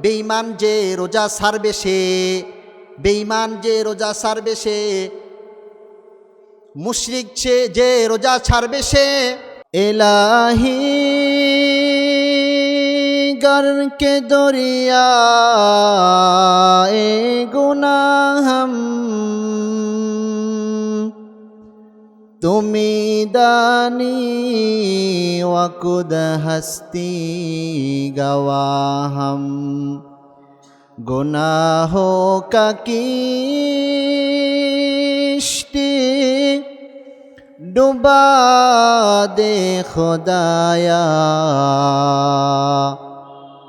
বেঈমান যে রোজা ছাড়বে সে, বেঈমান যে রোজা ছাড়বে সে, মুশরিক যে রোজা ছাড়বে সে। এলাহি गर के दरिया ए गुनाहम तुमी दानी वकुद हस्ती गवाहम गुनाहों का किश्ती डुबा दे खुदाया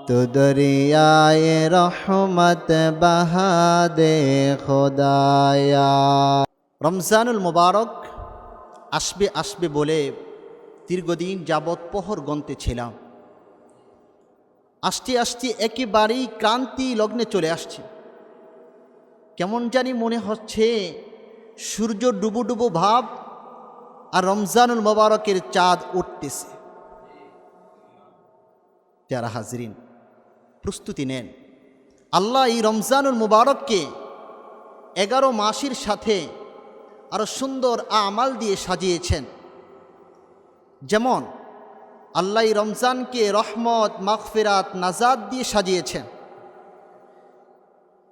तो दरियाए रहमत बहा दे खुदाया। রমজানুল মুবারক আসবে আসবে বলে দীর্ঘদিন যাবৎ প্রহর গুনতেছিলাম। আসতে আসতে একেবারেই ক্রান্তি লগ্নে চলে আসছে। কেমন জানি মনে হচ্ছে সূর্য ডুবো ডুবো ভাব আর রমজানুল মুবারকের চাঁদ উঠতেছে। যারা হাজরিন, প্রস্তুতি নেন। আল্লাহ এই রমজানুল মুবারককে 11 মাসের সাথে আরো সুন্দর আমাল দিয়ে সাজিয়েছেন। যেমন আল্লাহ এই রমজানকে রহমত, মাগফিরাত, নাজাত দিয়ে সাজিয়েছেন,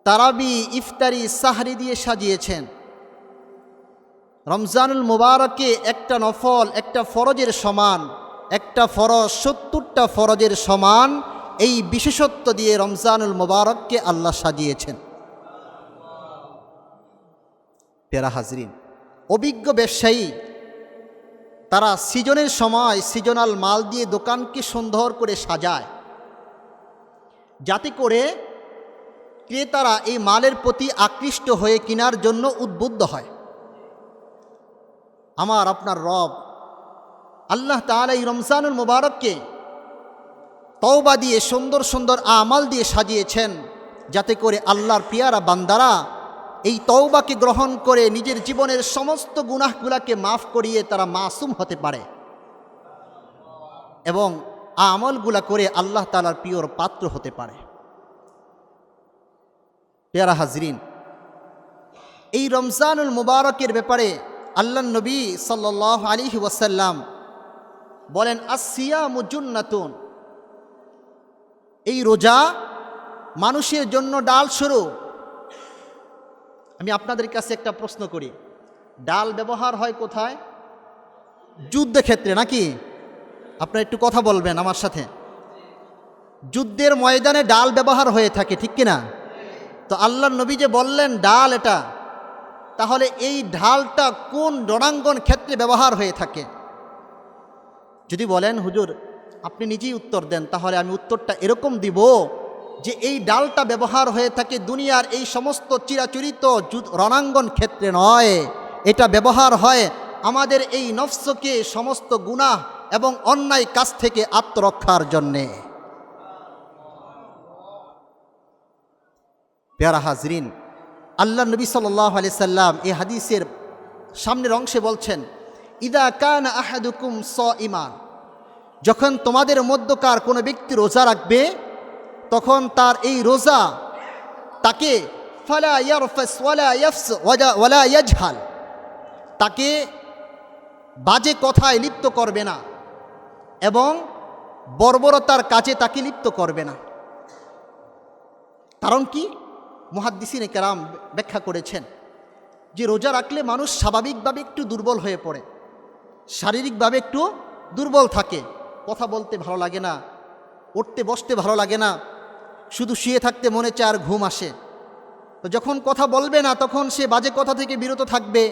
তারাবি, ইফতারি, সাহরি দিয়ে সাজিয়েছেন। রমজানুল মুবারকে একটা নফল একটা ফরজের সমান, একটা ফরজ 70টা ফরজের সমান, এই বিশেষত্ব দিয়ে রমজানুল মুবারককে আল্লাহ সাজিয়েছেন। প্যারা হাজরিন, অভিজ্ঞ ব্যবসায়ী তারা সিজনের সময় সিজনাল মাল দিয়ে দোকানকে সুন্দর করে সাজায়, যাতে করে ক্রেতারা এই মালের প্রতি আকৃষ্ট হয়ে কেনার জন্য উদ্বুদ্ধ হয়। আমার আপনার রব আল্লাহ তাআলা এই রমজানুল মুবারককে তওবা দিয়ে সুন্দর সুন্দর আমাল দিয়ে সাজিয়েছেন, যাতে করে আল্লাহর পিয়ারা বান্দারা এই তওবাকে গ্রহণ করে নিজের জীবনের সমস্ত গুনাহগুলোকে মাফ করিয়ে তারা মাসুম হতে পারে এবং আমলগুলা করে আল্লাহ তাআলার প্রিয়র পাত্র হতে পারে। প্যারা হাজরিন, এই রমজানুল মুবারকের ব্যাপারে আল্লাহর নবী সাল্লাল্লাহু আলাইহি ওয়াসাল্লাম বলেন, আসসিয়ামু জুন্নাতুন, এই রোজা মানুষের জন্য ডাল স্বরূপ। আমি আপনাদের কাছে একটা প্রশ্ন করি, ডাল ব্যবহার হয় কোথায়? যুদ্ধক্ষেত্রে নাকি? আপনারা একটু কথা বলবেন আমার সাথে। যুদ্ধের ময়দানে ডাল ব্যবহার হয়ে থাকে, ঠিক কিনা? তো আল্লাহর নবী যে বললেন ডাল এটা, তাহলে এই ঢালটা কোন রণাঙ্গন ক্ষেত্রে ব্যবহার হয়ে থাকে? যদি বলেন হুজুর আপনি নিজেই উত্তর দেন, তাহলে আমি উত্তরটা এরকম দিব যে এই ডালটা ব্যবহার হয়ে থাকে দুনিয়ার এই সমস্ত চিরাচরিত রণাঙ্গন ক্ষেত্রে নয়, এটা ব্যবহার হয় আমাদের এই নফসকে সমস্ত গুনাহ এবং অন্যায় কাজ থেকে আত্মরক্ষার জন্যে। প্যারা হাজরিন, আল্লাহ নবী সাল্লাল্লাহু আলাইহি সাল্লাম এই হাদিসের সামনের অংশে বলছেন, ইদা কানা আহাদুকুম সাইমান, যখন তোমাদের মধ্যকার কোনো ব্যক্তি রোজা রাখবে, তখন তার এই রোজা তাকে ফালা ইয়ারফাস ওয়ালা ইয়াফস ওয়ালা ইয়াজহাল, তাকে বাজে কথায় লিপ্ত করবে না এবং বর্বরতার কাজে তাকে লিপ্ত করবে না। কারণ কি? মুহাদ্দিসিনে কেরাম ব্যাখ্যা করেছেন যে রোজা রাখলে মানুষ স্বাভাবিকভাবে একটু দুর্বল হয়ে পড়ে, শারীরিকভাবে একটু দুর্বল থাকে, কথা বলতে ভালো লাগে না, উঠতে বসতে ভালো লাগে না, শুধু শুয়ে থাকতে মনে চায় আর ঘুম আসে। তো যখন কথা বলবে না তখন সে বাজে কথা থেকে বিরত থাকবে,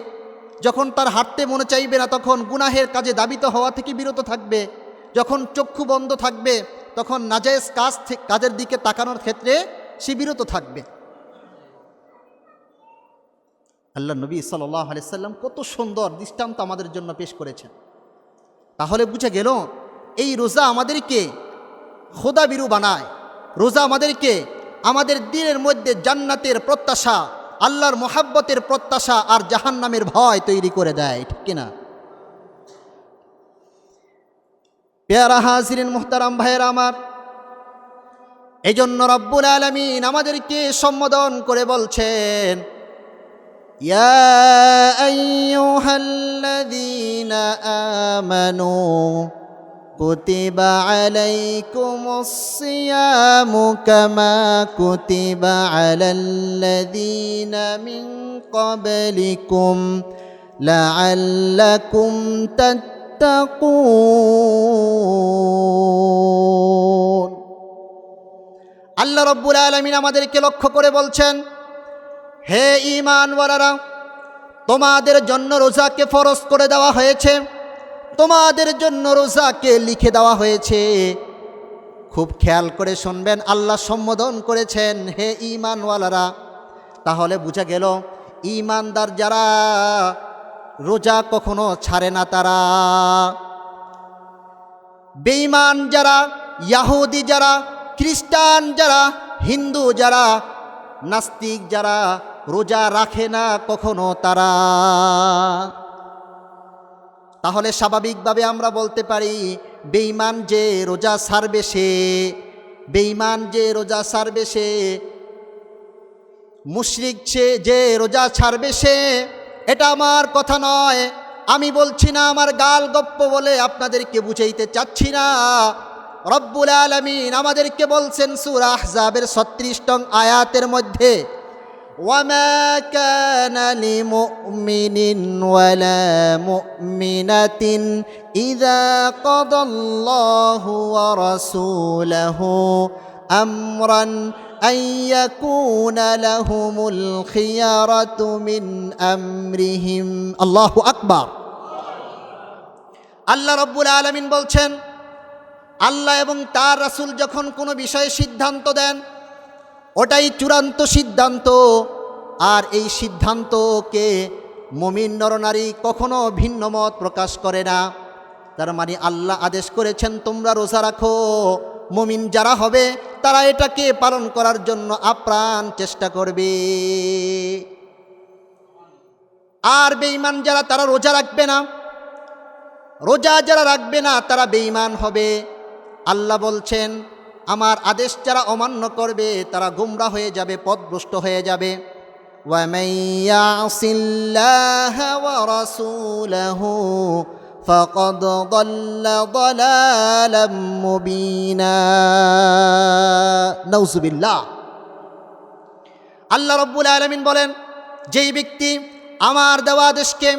যখন তার হাঁটতে মনে চাইবে না তখন গুনাহের কাজে দাবিত হওয়া থেকে বিরত থাকবে, যখন চক্ষু বন্ধ থাকবে তখন নাজায়েজ কাজের দিকে তাকানোর ক্ষেত্রে সে বিরত থাকবে। আল্লাহ নবী সাল্লাল্লাহু আলাইহি সাল্লাম কত সুন্দর দৃষ্টান্ত আমাদের জন্য পেশ করেছেন। তাহলে বুঝে গেল এই রোজা আমাদেরকে খোদাবিরু বানায়, রোজা আমাদেরকে আমাদের দিনের মধ্যে জান্নাতের প্রত্যাশা, আল্লাহর মোহাব্বতের প্রত্যাশা আর জাহান্নামের ভয় তৈরি করে দেয়, ঠিক কিনা? প্যারা হাজিরিন মুহতারাম ভাইয়েরা আমার, এই জন্য রব্বুল আলামিন আমাদেরকে সম্বোধন করে বলছেন, ইয়া আইয়ুহাল্লাযীনা আমানু কুতিবা আলাইকুমুস সিয়ামু কামা কুতিবা আলাল্লাযীনা মিন ক্বাবলিকুম লাআল্লাকুম তাত্তাকুন। আল্লাহ রব্বুল আলামিন আমাদেরকে লক্ষ্য করে বলছেন, হে ঈমানওয়ালারা, তোমাদের জন্য রোজাকে ফরজ করে দেওয়া হয়েছে, তোমাদের জন্য রোজাকে লিখে দেওয়া হয়েছে। খুব খেয়াল করে শুনবেন, আল্লাহ সম্বোধন করেছেন হে ঈমানওয়ালারা। তাহলে বোঝা গেল ঈমানদার যারা রোজা কখনো ছাড়ে না তারা। বেঈমান যারা, ইয়াহুদি যারা, খ্রিস্টান যারা, হিন্দু যারা, নাস্তিক যারা রোজা রাখে না কখনো তারা। তাহলে স্বাভাবিকভাবে আমরা বলতে পারি বেঈমান যে রোজা ছাড়বে সে, বেঈমান যে রোজা ছাড়বে সে, মুশরিক যে রোজা ছাড়বে সে। এটা আমার কথা নয়, আমি বলছি না, আমার গাল গপ্প বলে আপনাদেরকে বুঝাইতে চাচ্ছি না। রব্বুল আলামিন আমাদেরকে বলছেন সূরা আহজাবের 36 নং আয়াতের মধ্যে, ওয়ামা কানা লিমুমিনিন ওয়ালা মুমিনাতিন ইযা কাদাল্লাহু ওয়া রাসূলুহু আমরান আন ইয়াকুনা লাহুমুল খিয়ারাতু মিন আমরিহিম। আল্লাহু আকবার। আল্লাহ রব্বুল আলামিন বলছেন, আল্লাহ এবং তার রাসূল যখন কোনো বিষয়ে সিদ্ধান্ত দেন ওটাই চূড়ান্ত সিদ্ধান্ত। আর এই সিদ্ধান্তকে মুমিন নরনারী কখনো ভিন্ন মত প্রকাশ করে না। তার মানে আল্লাহ আদেশ করেছেন তোমরা রোজা রাখো, মুমিন যারা হবে তারা এটাকে পালন করার জন্য আপ্রাণ চেষ্টা করবে। আর বেঈমান যারা, তারা রোজা রাখবে না। রোজা যারা রাখবে না তারা বেঈমান হবে। আল্লাহ বলছেন আমার আদেশ যারা অমান্য করবে তারা গোমরা হয়ে যাবে, পথভ্রষ্ট হয়ে যাবে। ওয়ামান ইয়াসিল্লাহা ওয়া রাসূলাহু ফাকাদ দাল্লা দালালাম মুবিনা। নাউযুবিল্লাহ। আল্লাহ রাব্বুল আলামিন বলেন, যেই ব্যক্তি আমার দেওয়া আদেশকে,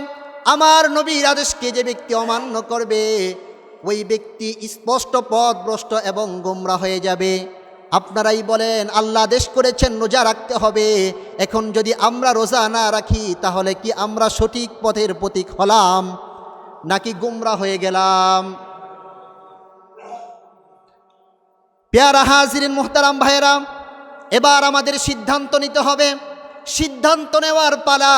আমার নবীর আদেশকে যে ব্যক্তি অমান্য করবে ওই ব্যক্তি স্পষ্ট পথভ্রষ্ট এবং গোমরা হয়ে যাবে। আপনারাই বলেন আল্লাহ আদেশ করেছেন রোজা রাখতে হবে, এখন যদি আমরা রোজা না রাখি তাহলে কি আমরা সঠিক পথের পথিক হলাম নাকি গোমরা হয়ে গেলাম? পেয়ারা হাজিরিন মুহতারাম ভাইয়েরা, এবার আমাদের সিদ্ধান্ত নিতে হবে। সিদ্ধান্ত নেওয়ার পালা।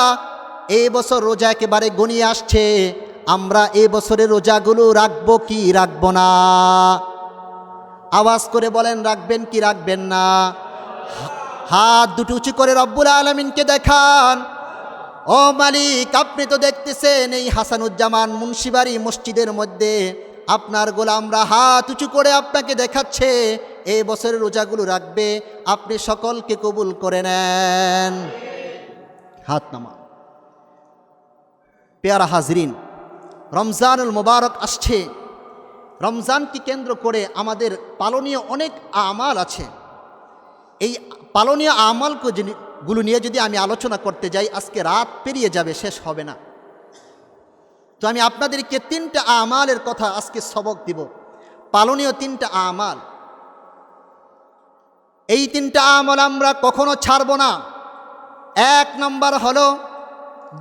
এই বছর রোজা একেবারে গনিয়ে আসছে, আমরা এই বছরের রোজাগুলো রাখবো কি রাখবো না? আওয়াজ করে বলেন, রাখবেন কি রাখবেন না? হাত দুটো উঁচু করে রব্বুল আলামিনকে দেখান, ও মালিক আপনি তো দেখতেছেন এই হাসানুজ্জামান মুন্সিবাড়ি মসজিদের মধ্যে আপনার গোলামরা হাত উঁচু করে আপনাকে দেখাচ্ছে এই বছরের রোজাগুলো রাখবে, আপনি সকলকে কবুল করে নেন। হাত নামা। পেয়ারা হাজরিন, রমজানুল মুবারক আসছে। রমজানকে কেন্দ্র করে আমাদের পালনীয় অনেক আমাল আছে। এই পালনীয় আমালগুলো নিয়ে যদি আমি আলোচনা করতে যাই আজকে রাত পেরিয়ে যাবে, শেষ হবে না। তো আমি আপনাদেরকে 3টা আমালের কথা আজকে সবক দিব, পালনীয় 3টা আমাল। এই 3টা আমল আমরা কখনো ছাড়ব না। 1 নম্বর হলো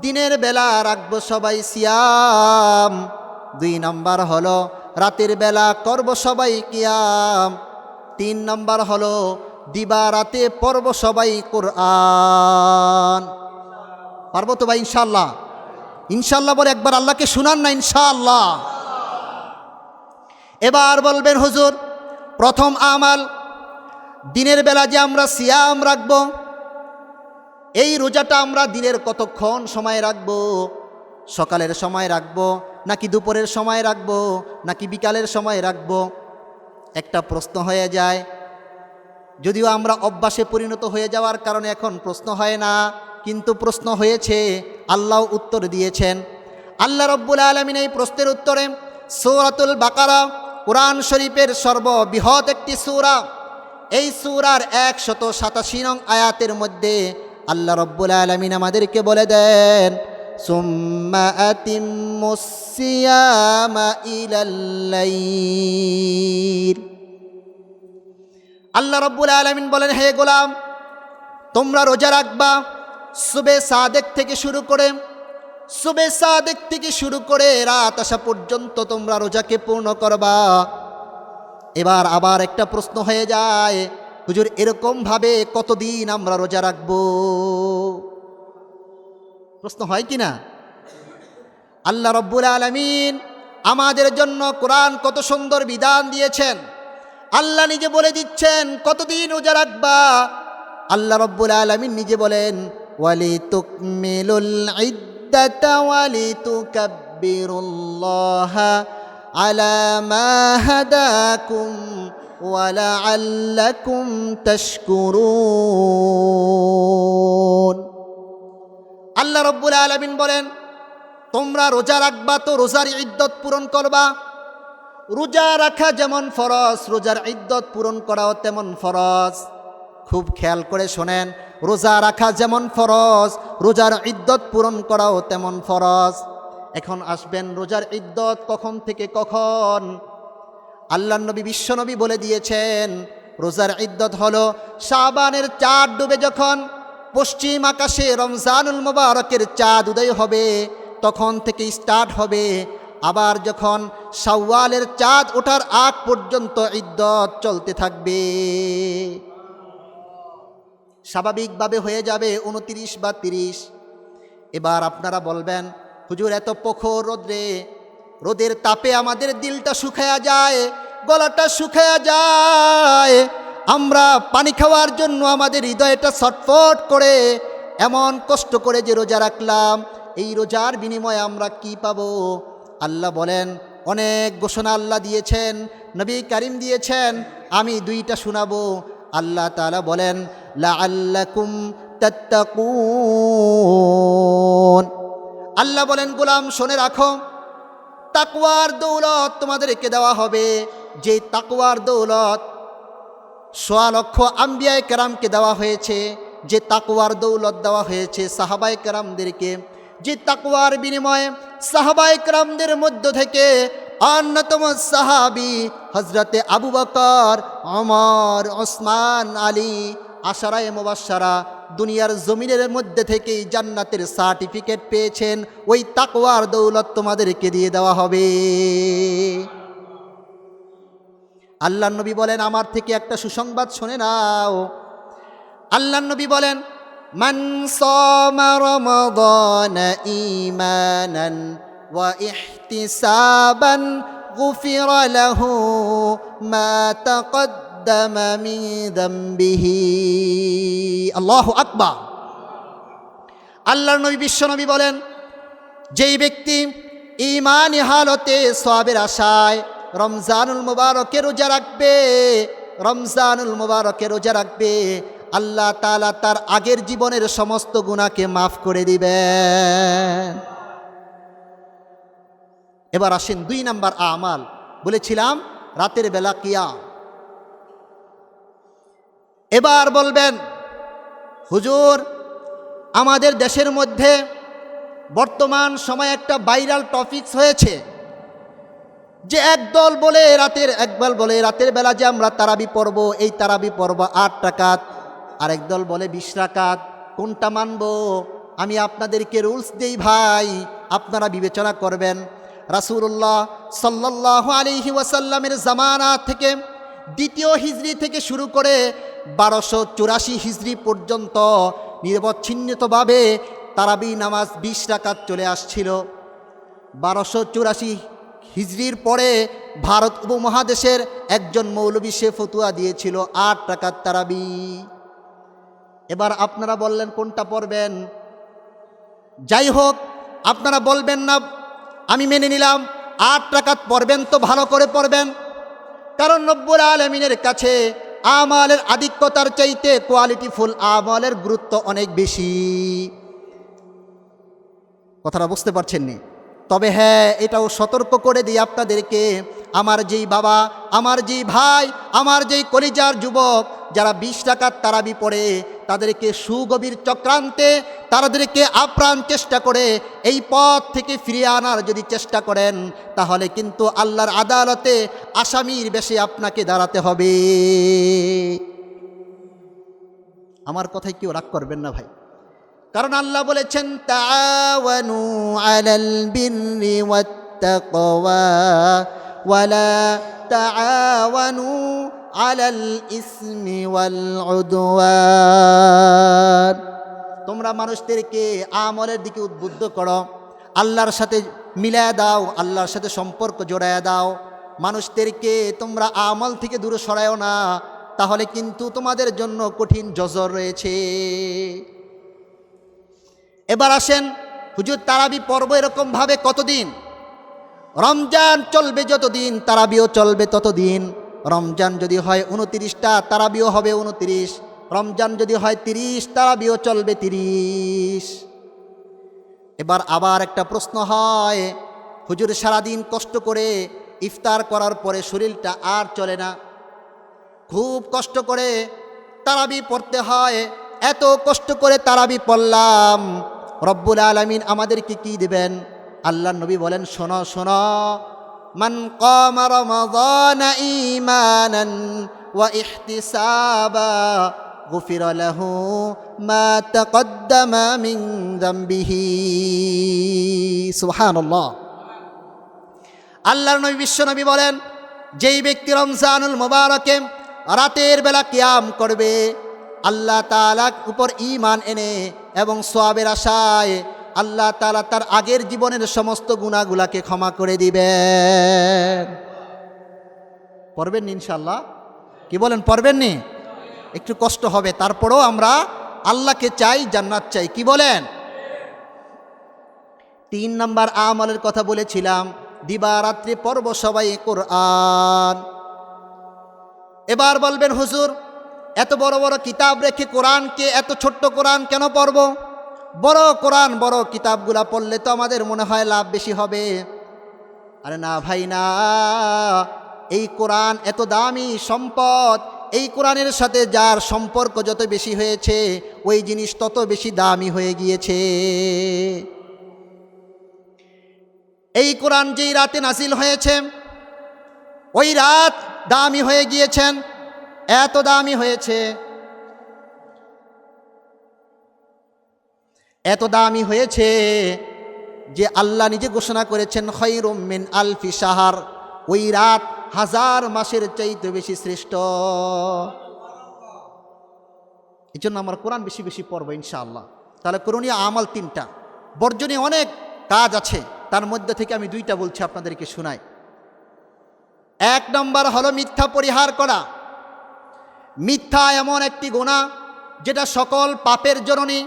দিনের বেলা রাখবো সবাই সিয়াম। 2 নম্বর হলো রাতের বেলা করব সবাই কিয়াম। 3 নম্বর হলো দিবা রাতে পড়ব সবাই কোরআন। পারবো তো ভাই ইনশাআল্লাহ? ইনশাআল্লাহ বলে একবার আল্লাহকে শুনান না ইনশাআল্লাহ। এবার বলবেন হুজুর প্রথম আমাল দিনের বেলা যে আমরা সিয়াম রাখবো, এই রোজাটা আমরা দিনের কতক্ষণ সময় রাখবো? সকালের সময় রাখবো নাকি দুপুরের সময় রাখবো নাকি বিকালের সময় রাখবো? একটা প্রশ্ন হয়ে যায়। যদিও আমরা অভ্যাসে পরিণত হয়ে যাওয়ার কারণে এখন প্রশ্ন হয় না, কিন্তু প্রশ্ন হয়েছে, আল্লাহ উত্তর দিয়েছেন। আল্লাহ রব্বুল আলামিন এই প্রশ্নের উত্তরে সূরাতুল বাকারা, কোরআন শরীফের সর্ববৃহৎ একটি সূরা, এই সূরার 187 নং আয়াতের মধ্যে আল্লাহ রব্বুল আলামিন আমাদেরকে বলে দেন, সুম্মা আতিম্মুস সিয়ামা ইলাল লাইল। আল্লাহ রব্বুল আলামিন বলেন, হে গোলাম, তোমরা রোজা রাখবা সুবে সাদেক থেকে শুরু করে রাত আসা পর্যন্ত তোমরা রোজাকে পূর্ণ করবা। এবার আবার একটা প্রশ্ন হয়ে যায়, হুজুর এরকমভাবে কতদিন আমরা রোজা রাখব? প্রশ্ন হয় কি না? আল্লাহ রব্বুল আলামিন আমাদের জন্য কোরআন কত সুন্দর বিধান দিয়েছেন। আল্লাহ নিজে বলে দিচ্ছেন কতদিন রোজা রাখবা। আল্লাহ রব্বুল আলামিন নিজে বলেন, ওয়ালিতুকমিলুল ইদ্দাতা ওয়ালিতুকাব্বিরুল্লাহা আলা মা হাদাকুম ওয়া লাআল্লাকুম তাশকুরুন। আল্লাহ রব্বুল আলামিন বলেন, তোমরা রোজা রাখবা তো রোজার ইদ্দত পূরণ করবা। রোজা রাখা যেমন ফরজ, রোজার ইদ্দত পূরণ করাও তেমন ফরজ। খুব খেয়াল করে শোনেন, রোজা রাখা যেমন ফরজ, রোজার ইদ্দত পূরণ করাও তেমন ফরজ। এখন আসবেন, রোজার ইদ্দত কখন থেকে কখন? আল্লাহ নবী বিশ্বনবী বলে দিয়েছেন, রোজার ইদ্দত হলো শাবানের চাঁদ ডুবে যখন পশ্চিম আকাশে রমজানুল মুবারকের চাঁদ উদয় হবে তখন থেকে স্টার্ট হবে। আবার যখন শাওয়ালের চাঁদ ওঠার আগ পর্যন্ত ইদ্দত চলতে থাকবে। স্বাভাবিকভাবে হয়ে যাবে 29 বা 30। এবার আপনারা বলবেন, হুজুর এত প্রখর রোদের তাপে আমাদের দিলটা শুকায়া যায়, গলাটা শুকায়া যায়, আমরা পানি খাওয়ার জন্য আমাদের হৃদয়টা ছটফট করে, এমন কষ্ট করে যে রোজা রাখলাম, এই রোজার বিনিময়ে আমরা কি পাবো? আল্লাহ বলেন, অনেক ঘোষণা আল্লাহ দিয়েছেন, নবী কারিম দিয়েছেন, আমি দুইটা শোনাবো। আল্লাহ তাআলা বলেন, লাআল্লাকুম তাত্তাকুন। আল্লাহ বলেন, গোলাম শোনে রাখো, তাকওয়ার দৌলত তোমাদেরকে দেওয়া হবে। যে তাকওয়ার দৌলত 1.25 লক্ষ আম্বিয়ায়ে কেরামকে দেওয়া হয়েছে, যে তাকওয়ার দৌলত দেওয়া হয়েছে সাহাবায়ে কেরামদেরকে, যে তাকওয়ার বিনিময়ে সাহাবায়ে কেরামদের মধ্য থেকে অন্যতম সাহাবী হযরতে আবু বকর, ওমর, ওসমান, আলী, আশারায়ে মুবাশশারা দুনিয়ার জমিনের মধ্যে থেকেই জান্নাতের সার্টিফিকেট পেয়েছেন। ওই তাকওয়ার দৌলত তোমাদেরকে দিয়ে দেওয়া হবে। আল্লাহ নবী বলেন, আমার থেকে একটা সুসংবাদ শুনে নাও। আল্লাহ নবী বলেন, মান সামা রমাদানা ঈমানান ওয়া ইহতিসাবান গুফিরা লাহু মা তাকদ্দামা মিন যামবিহি। আল্লাহু আকবার। আল্লাহর নবী বিশ্বনবী বলেন, যেই ব্যক্তি ঈমানি হালতে সওয়াবের আশায় রমজানুল মুবারকে রোজা রাখবে, আল্লাহ তাআলা তার আগের জীবনের সমস্ত গুনাহকে মাফ করে দিবেন। এবার আসেন 2 নাম্বার আমাল। বলেছিলাম রাতের বেলা কিয়াম। এবার বলবেন, হুজুর আমাদের দেশের মধ্যে বর্তমান সময়ে একটা ভাইরাল টপিকস হয়েছে যে একদল বলে রাতের বেলা যে আমরা তারাবি পড়ব, এই তারাবি পড়ব 8 রাকাত, আর একদল বলে 20 রাকাত। কোনটা মানব? আমি আপনাদেরকে রুলস দেই ভাই, আপনারা বিবেচনা করবেন। রাসূলুল্লাহ সাল্লাল্লাহু আলাইহি ওয়াসাল্লামের জামানা থেকে 2য় হিজরি থেকে শুরু করে 1284 হিজরি পর্যন্ত নিরবচ্ছিন্নভাবে তারাবি নামাজ 20 রাকাত চলে আসছিল। 1284 হিজরির পরে ভারত উপমহাদেশের একজন মৌলবী সে ফতুয়া দিয়েছিল 8 রাকাত তারাবি। এবার আপনারা বললেন কোনটা পড়বেন? যাই হোক, আপনারা বলবেন না, আমি মেনে নিলাম 8 রাকাত পড়বেন তো ভালো করে পড়বেন, কারণ রব্বুল আলামিনের কাছে আমলের আধিক্যতার চাইতে কোয়ালিটিফুল আমলের গুরুত্ব অনেক বেশি। কথাটা বুঝতে পারছেন নি? তবে হ্যাঁ, এটাও সতর্ক করে দিই আপনাদেরকে, আমার যেই বাবা, আমার যেই ভাই, আমার যেই কলিজার যুবক যারা 20 রাকাত তারাবি পড়ে, তাদেরকে সুগভীর চক্রান্তে তাদেরকে আপ্রাণ চেষ্টা করে এই পথ থেকে ফিরিয়ে আনার যদি চেষ্টা করেন, তাহলে কিন্তু আল্লাহর আদালতে আসামির বেশে আপনাকে দাঁড়াতে হবে। আমার কথায় কেউ রাগ করবেন না ভাই, কারণ আল্লাহ বলেছেন তাআওয়ানু আলাল বিররি ওয়াত তাকওয়া ওয়ালা তাআওয়ানু আলাল ইসমি ওয়াল উদওয়ান। তোমরা মানুষদেরকে আমলের দিকে উদ্বুদ্ধ করো, আল্লাহর সাথে মিলায়া দাও, আল্লাহর সাথে সম্পর্ক জোড়ায়া দাও। মানুষদেরকে তোমরা আমল থেকে দূরে সরায়ও না, তাহলে কিন্তু তোমাদের জন্য কঠিন জজর রয়েছে। এবার আসেন, হুজুর তারাবি পর্ব এরকমভাবে কতদিন? রমজান চলবে যতদিন, তারাবিও চলবে ততদিন। রমজান যদি হয় 29টা, তারাবিও হবে 29। রমজান যদি হয় 30, তারাবিও চলবে 30। এবার আবার একটা প্রশ্ন হয়, হুজুর সারাদিন কষ্ট করে ইফতার করার পরে শরীরটা আর চলে না, খুব কষ্ট করে তারাবি পড়তে হয়, এত কষ্ট করে তারাবি পড়লাম, রব্বুল আলামিন আমাদেরকে কি দিবেন? আল্লাহর নবী বলেন, শোনো শোনো, মান কামা রমাদানা ঈমানান ওয়া ইহতিসাবা গুফিরা লাহু মা তাকদ্দামা মিন যামবিহি। সুবহানাল্লাহ। আল্লাহর নবী বিশ্বনবী বলেন, যেই ব্যক্তি রমজানুল মুবারকে রাতের বেলা কিয়াম করবে, আল্লাহ তাআলার উপর ঈমান এনে এবং সওয়াবের আশায় আল্লাহ তাআলা তার আগের জীবনের সমস্ত গুনাহগুলোকে ক্ষমা করে দিবেন। পড়বেন ইনশাআল্লাহ? কি বলেন, পড়বেন নি? একটু কষ্ট হবে, তারপরেও আমরা আল্লাহকে চাই, জান্নাত চাই। কি বলেন? 3 নম্বর আমলের কথা বলেছিলাম, দিবারাত্রি পড়ব সবাই কোরআন। এবার বলবেন, হুজুর এত বড় বড় কিতাব রেখে কোরআনকে, এত ছোট্ট কোরআন কেন পড়ব? বড় কোরআন, বড় কিতাবগুলা পড়লে তো আমাদের মনে হয় লাভ বেশি হবে। আরে না ভাই না, এই কোরআন এত দামি সম্পদ, এই কোরআনের সাথে যার সম্পর্ক যত বেশি হয়েছে, ওই জিনিস তত বেশি দামি হয়ে গিয়েছে। এই কোরআন যেই রাতে নাজিল হয়েছে, ওই রাত দামি হয়ে গিয়েছেন, এত দামি হয়েছে, এত দামি হয়েছে যে আল্লাহ নিজে ঘোষণা করেছেন খায়রুম মিন আলফি শাহর, ওই রাত 1000 মাসের চাইতে বেশি শ্রেষ্ঠ। এই জন্য আমরা কোরআন বেশি বেশি পড়বো ইনশাআল্লাহ। তাহলে করণীয় আমল 3টা, বর্জনীয় অনেক কাজ আছে, তার মধ্যে থেকে আমি 2টা বলছি আপনাদেরকে শোনাই। 1 নম্বর হলো মিথ্যা পরিহার করা। মিথ্যা এমন একটি গুনাহ যেটা সকল পাপের জননী।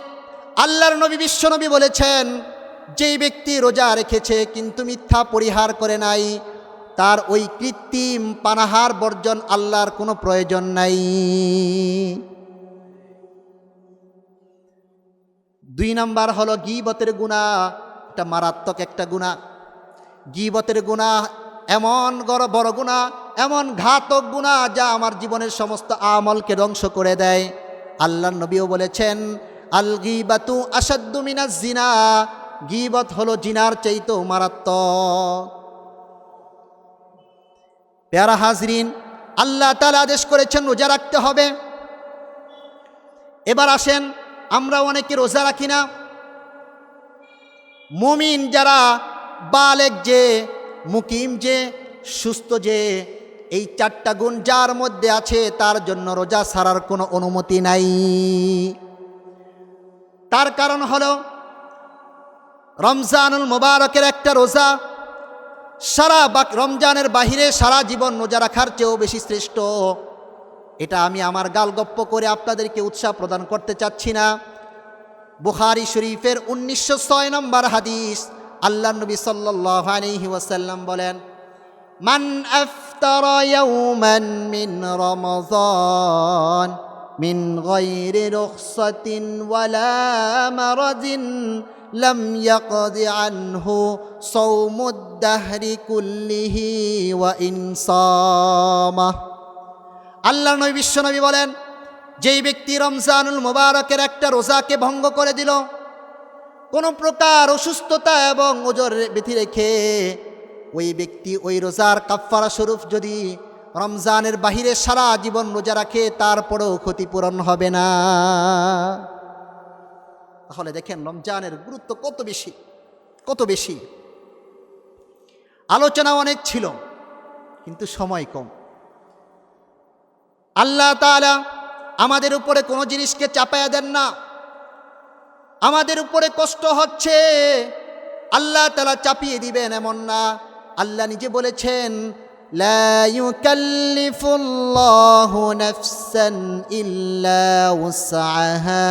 আল্লাহর নবী বিশ্বনবী বলেছেন, যেই ব্যক্তি রোজা রেখেছে কিন্তু মিথ্যা পরিহার করে নাই, তার ওই কৃত্রিম পানাহার বর্জন আল্লাহর কোনো প্রয়োজন নাই। 2 নম্বর হলো গীবতের গুনাহ। এটা মারাত্মক একটা গুনাহ। গীবতের গুনাহ এমন বড় গুনাহ, এমন ঘাতক গুনাহ যা আমার জীবনের সমস্ত আমলকে ধ্বংস করে দেয়। আল্লাহর নবীও বলেছেন, আল গীবাতু আশাদ্দু মিনাজ জিনা, গীবত হলো জিনার চাইতেও মারাত্মক। প্যারা হাজরিন, আল্লাহ তাআলা আদেশ করেছেন রোজা রাখতে হবে। এবার আসেন, আমরা অনেকে রোজা রাখি না। মুমিন যারা, বালেগ যে, মুকিম যে, সুস্থ যে, এই 4টা গুণ যার মধ্যে আছে, তার জন্য রোজা ছাড়ার কোনো অনুমতি নাই। তার কারণ হলো রমজানুল মুবারকের একটা রোজা রমজানের বাহিরে সারা জীবন রোজা রাখার চেয়েও বেশি শ্রেষ্ঠ। এটা আমি আমার গালগপ্প করে আপনাদেরকে উৎসাহ প্রদান করতে চাচ্ছি না। বুখারী শরীফের 1906 নম্বর হাদিস, আল্লাহর নবী সাল্লাল্লাহু আলাইহি ওয়াসাল্লাম বলেন, মান أفطر يوما من رمضان من غير رخصة ولا مرض لم يقض عنه صوم الدهر كله وإن صامه আল্লাহ নবী বিশ্বনবী বলেন, যেই ব্যক্তি রমজানুল মুবারকের একটা রোজাকে ভঙ্গ করে দিল কোনো প্রকার অসুস্থতা এবং ওজর ব্যথি রেখে, ওই ব্যক্তি ওই রোজার কাফফারা স্বরূপ যদি রমজানের বাহিরে সারা জীবন রোজা রাখে তারপরেও ক্ষতিপূরণ হবে না। তাহলে দেখেন রমজানের গুরুত্ব কত বেশি, কত বেশি। আলোচনা অনেক ছিল কিন্তু সময় কম। আল্লাহ তাআলা আমাদের উপরে কোনো জিনিসকে চাপায়া দেন না। আমাদের উপরে কষ্ট হচ্ছে আল্লাহ তাআলা চাপিয়ে দিবেন এমন না। আল্লাহ নিজে বলেছেন, লা ইউকাল্লিফুল্লাহু নাফসান ইল্লা উসআহা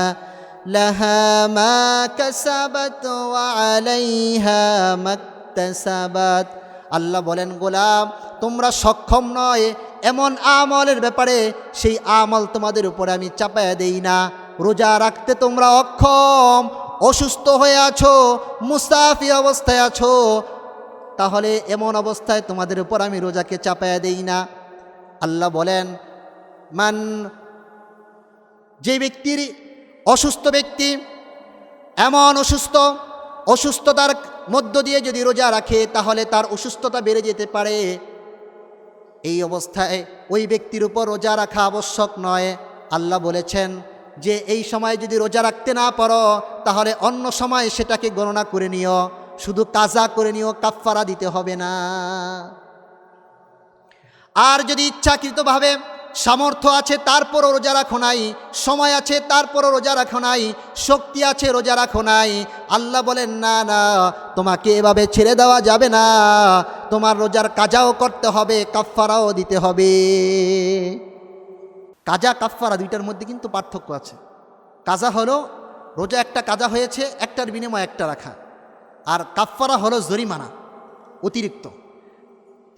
লাহা মা কাসাবাত ওয়া আলাইহা মাকতাসাবাত। আল্লাহ বলেন, গোলাম তোমরা সক্ষম নয় এমন আমলের ব্যাপারে সেই আমল তোমাদের উপরে আমি চাপায়া দেই না। রোজা রাখতে তোমরা অক্ষম, অসুস্থ হয়ে আছো, মুসাফির অবস্থায় আছো, তাহলে এমন অবস্থায় তোমাদের উপর আমি রোজাকে চাপায়া দেই না। আল্লাহ বলেন, যে ব্যক্তির অসুস্থ ব্যক্তি এমন অসুস্থতার মধ্য দিয়ে যদি রোজা রাখে তাহলে তার অসুস্থতা বেড়ে যেতে পারে। এই অবস্থায় ওই ব্যক্তির উপর রোজা রাখা আবশ্যক নয়। আল্লাহ বলেছেন যে এই সময় যদি রোজা রাখতে না পারো তাহলে অন্য সময় সেটাকে গণনা করে নিও, শুধু কাজা করে নিও, কাফফারা দিতে হবে না। আর যদি ইচ্ছাকৃতভাবে সামর্থ্য আছে তারপরও রোজা রাখো নাই, সময় আছে তারপরও রোজা রাখো নাই, শক্তি আছে রোজা রাখো নাই, আল্লাহ বলেন না না, তোমাকে এভাবে ছেড়ে দেওয়া যাবে না, তোমার রোজার কাজাও করতে হবে, কাফফারাও দিতে হবে। কাজা কাফফারা দুইটার মধ্যে কিন্তু পার্থক্য আছে। কাজা হলো রোজা একটা কাজা হয়েছে, একটার বিনিময়ে একটা রাখা, আর কাফফারা হলো জরিমানা অতিরিক্ত।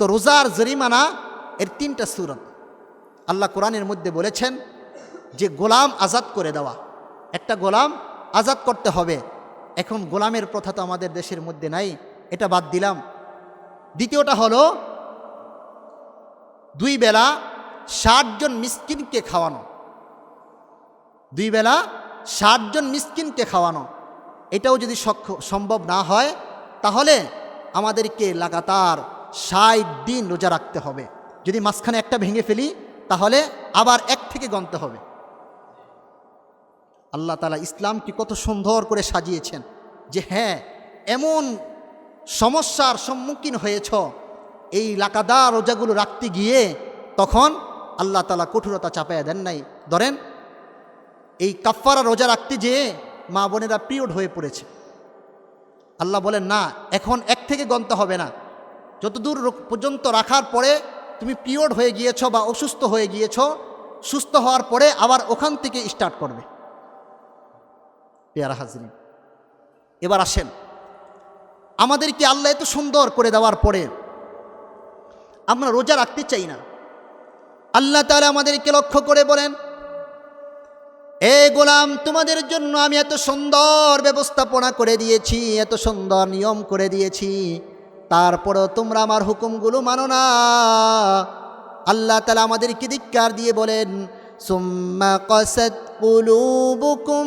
তো রোজার জরিমানা এর তিনটা সূরত আল্লাহ কোরআনের মধ্যে বলেছেন যে গোলাম আজাদ করে দেওয়া, একটা গোলাম আজাদ করতে হবে। এখন গোলামের প্রথা তো আমাদের দেশের মধ্যে নাই, এটা বাদ দিলাম। দ্বিতীয়টা হলো 2 বেলা 60 জন মিসকিনকে খাওয়ানো, 2 বেলা 60 জন মিসকিনকে খাওয়ানো। এটাও যদি সম্ভব না হয় তাহলে আমাদেরকে লাগাতার 60 দিন রোজা রাখতে হবে। যদি মাঝখানে একটা ভেঙে ফেলি তাহলে আবার 1 থেকে গণতে হবে। আল্লাহ তাআলা ইসলামকে কত সুন্দর করে সাজিয়েছেন যে হ্যাঁ, এমন সমস্যার সম্মুখীন হয়েছ এই লাগাতার রোজাগুলো রাখতে গিয়ে, তখন আল্লাহ তাআলা কঠোরতা চাপায়া দেন নাই। ধরেন এই কাফফারা রোজা রাখতে যেয়ে মা বোনেরা পিরিয়ড হয়ে পড়েছে, আল্লাহ বলেন না, এখন 1 থেকে গণতে হবে না, যতদূর পর্যন্ত রাখার পরে তুমি পিরিয়ড হয়ে গিয়েছ বা অসুস্থ হয়ে গিয়েছ, সুস্থ হওয়ার পরে আবার ওখান থেকে স্টার্ট করবে। পেয়ারা হাজরিন, এবার আসেন, আমাদেরকে আল্লাহ এত সুন্দর করে দেওয়ার পরে আমরা রোজা রাখতে চাই না। আল্লাহ তাআলা আমাদেরকে লক্ষ্য করে বলেন, এ গোলাম তোমাদের জন্য আমি এত সুন্দর ব্যবস্থাপনা করে দিয়েছি, এত সুন্দর নিয়ম করে দিয়েছি, তারপরেও তোমরা আমার হুকুমগুলো মানো না। আল্লাহ তাআলা আমাদেরকে ধিক্কার দিয়ে বলেন, সুম্মা কাসাত কুলুবুকুম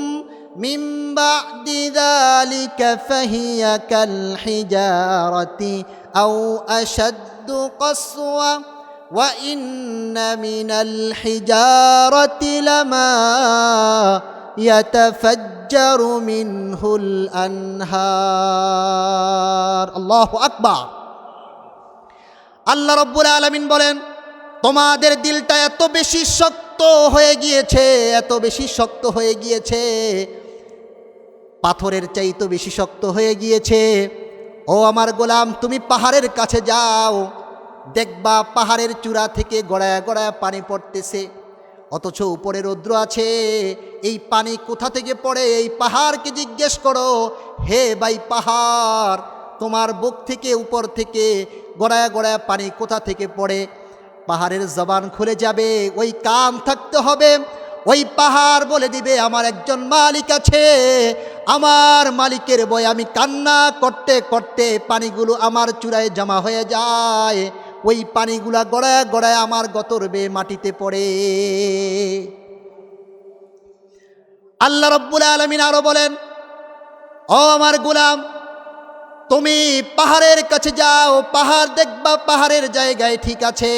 মিন বা'দি যালিকা ফাহিয়া কাল হিজারাতি আও আশাদ্দু কাসওয়া ওয়া ইন্না মিনাল হিজারাতি লামা ইয়াতাফাজ্জারু মিনহুল আনহার। আল্লাহু আকবার। আল্লাহ রাব্বুল আলামিন বলেন, তোমাদের দিলটা এত বেশি শক্ত হয়ে গিয়েছে, এত বেশি শক্ত হয়ে গিয়েছে, পাথরের চাইতে বেশি শক্ত হয়ে গিয়েছে। ও আমার গোলাম, তুমি পাহাড়ের কাছে যাও, দেখবা পাহাড়ের চূড়া থেকে গড়ায় গড়ায় পানি পড়তেছে, অথচ উপরে রৌদ্র আছে। এই পানি কোথা থেকে পড়ে? এই পাহাড়কে জিজ্ঞেস করো, হে ভাই পাহাড়, তোমার বুক থেকে উপর থেকে গড়ায় গড়ায় পানি কোথা থেকে পড়ে? পাহাড়ের জবান খুলে যাবে, ওই কান থাকতে হবে। ওই পাহাড় বলে দিবে আমার একজন মালিক আছে, আমার মালিকের ভয়ে আমি কান্না করতে করতে পানিগুলো আমার চূড়ায় জমা হয়ে যায়, ওই পানিগুলা গড়ায় গড়ায় আমার গতর বেয়ে মাটিতে পড়ে। আল্লাহ রাব্বুল আলামিন আরো বলেন, ও আমার গোলাম, তুমি পাহাড়ের কাছে যাও, পাহাড় দেখবা পাহাড়ের জায়গায় ঠিক আছে,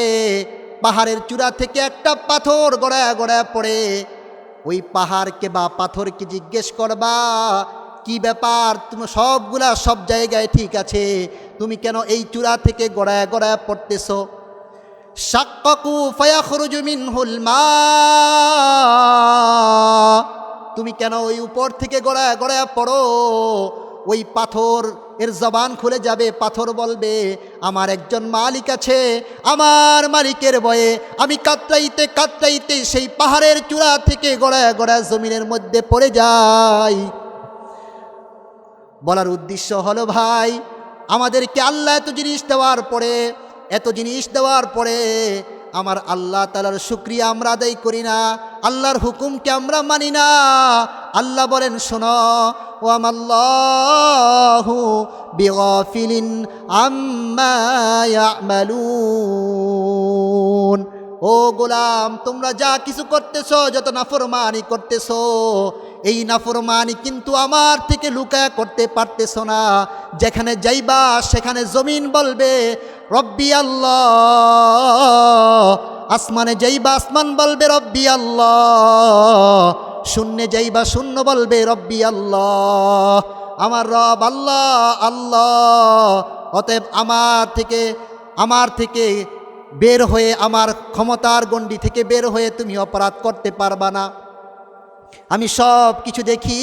পাহাড়ের চূড়া থেকে একটা পাথর গড়ায় গড়ায় পড়ে, ওই পাহাড়কে বা পাথরকে জিজ্ঞেস করবা কি ব্যাপার, তুমি সবগুলা সব জায়গায় ঠিক আছে, তুমি কেন এই চূড়া থেকে গড়ায় গড়ায় পড়তেছো? শাক্কাকু ফায়াখরুজু মিনহুল মা, তুমি কেন ওই উপর থেকে গড়ায় গড়ায় পড়ো? ওই পাথর এর জবান খুলে যাবে, পাথর বলবে আমার একজন মালিক আছে, আমার মালিকের ভয়ে আমি কাতরাইতে কাতরাইতে সেই পাহাড়ের চূড়া থেকে গড়ায় গড়ায় জমিনের মধ্যে পড়ে যাই। বলার উদ্দেশ্য হলো ভাই, আমাদেরকে আল্লাহ এত জিনিস দেওয়ার পরে আমার আল্লাহ তাআলার শুকরিয়া আমরা আদায় করি না, আল্লাহর হুকুমকে আমরা মানি না। আল্লাহ বলেন, শোনো, ওয়ামাল্লাহু বিগাফিলিন আম্মা ইয়ামালুন। ও গোলাম, তোমরা যা কিছু করতেছো, যত নাফরমানি করতেছো, এই নাফরমানি কিন্তু আমার থেকে লুকায়া করতে পারতেছো না। যেখানে যাইবা সেখানে জমিন বলবে রব্বি আল্লাহ, আসমানে যাইবা আসমান বলবে রব্বি আল্লাহ, শূন্যে যাইবা শূন্য বলবে রব্বি আল্লাহ, আমার রব আল্লাহ আল্লাহ। অতএব আমার থেকে বের হয়ে, আমার ক্ষমতার গণ্ডি থেকে বের হয়ে তুমি অপরাধ করতে পারবা না। আমি সব কিছু দেখি।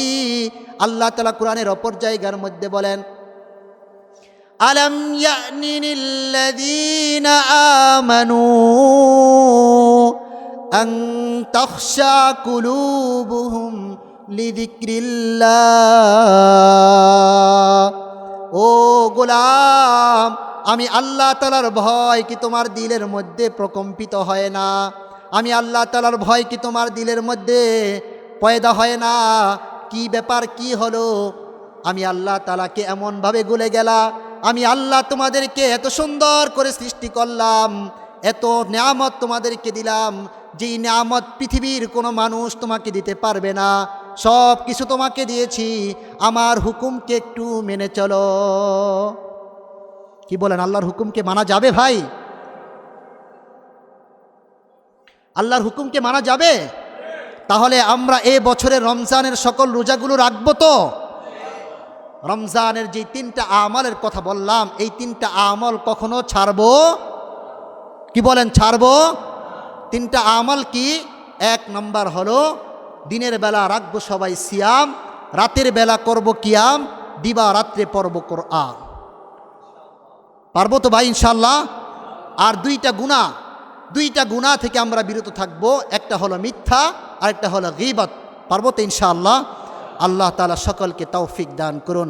আল্লাহ তাআলা কোরআনের অপর জায়গার মধ্যে বলেন, আলাম ইয়ানি লিল্লাযীনা আমানু আন তাখশা কুলুবুহুম লিযিকরিল্লাহ। ও গোলাম, আমি আল্লাহ তাআলার ভয় কি তোমার দিলের মধ্যে প্রকম্পিত হয় না? আমি আল্লাহ তাআলার ভয় কি তোমার দিলের মধ্যে পয়দা হয় না? কি ব্যাপার, কি হলো? আমি আল্লাহ তাআলাকে এমনভাবে ভুলে গেলা। আমি আল্লাহ তোমাদেরকে এত সুন্দর করে সৃষ্টি করলাম, এত নিয়ামত তোমাদেরকে দিলাম, যেই নিয়ামত পৃথিবীর কোনো মানুষ তোমাকে দিতে পারবে না। সব কিছু তোমাকে দিয়েছি, আমার হুকুমকে একটু মেনে চলো। কি বলেন, আল্লাহর হুকুমকে মানা যাবে ভাই? আল্লাহর হুকুমকে মানা যাবে? তাহলে আমরা এই বছরের রমজানের সকল রোজাগুলো রাখবো তো? রমজানের যে 3টা আমলের কথা বললাম, এই 3টা আমল কখনো ছাড়বো? কি বলেন, ছাড়বো? 3টা আমল কি? 1 নম্বর হলো দিনের বেলা রাখবো সবাই সিয়াম, রাতের বেলা করব কিয়াম, দিবা রাত্রে পড়ব কোরআন। পারবো তো ভাই ইনশাল্লাহ? আর 2টা গুনাহ থেকে আমরা বিরত থাকব। একটা হলো মিথ্যা, আরেকটা হলো গীবত। পারবো তো ইনশাআল্লাহ? আল্লাহ তাআলা সকলকে তৌফিক দান করুন।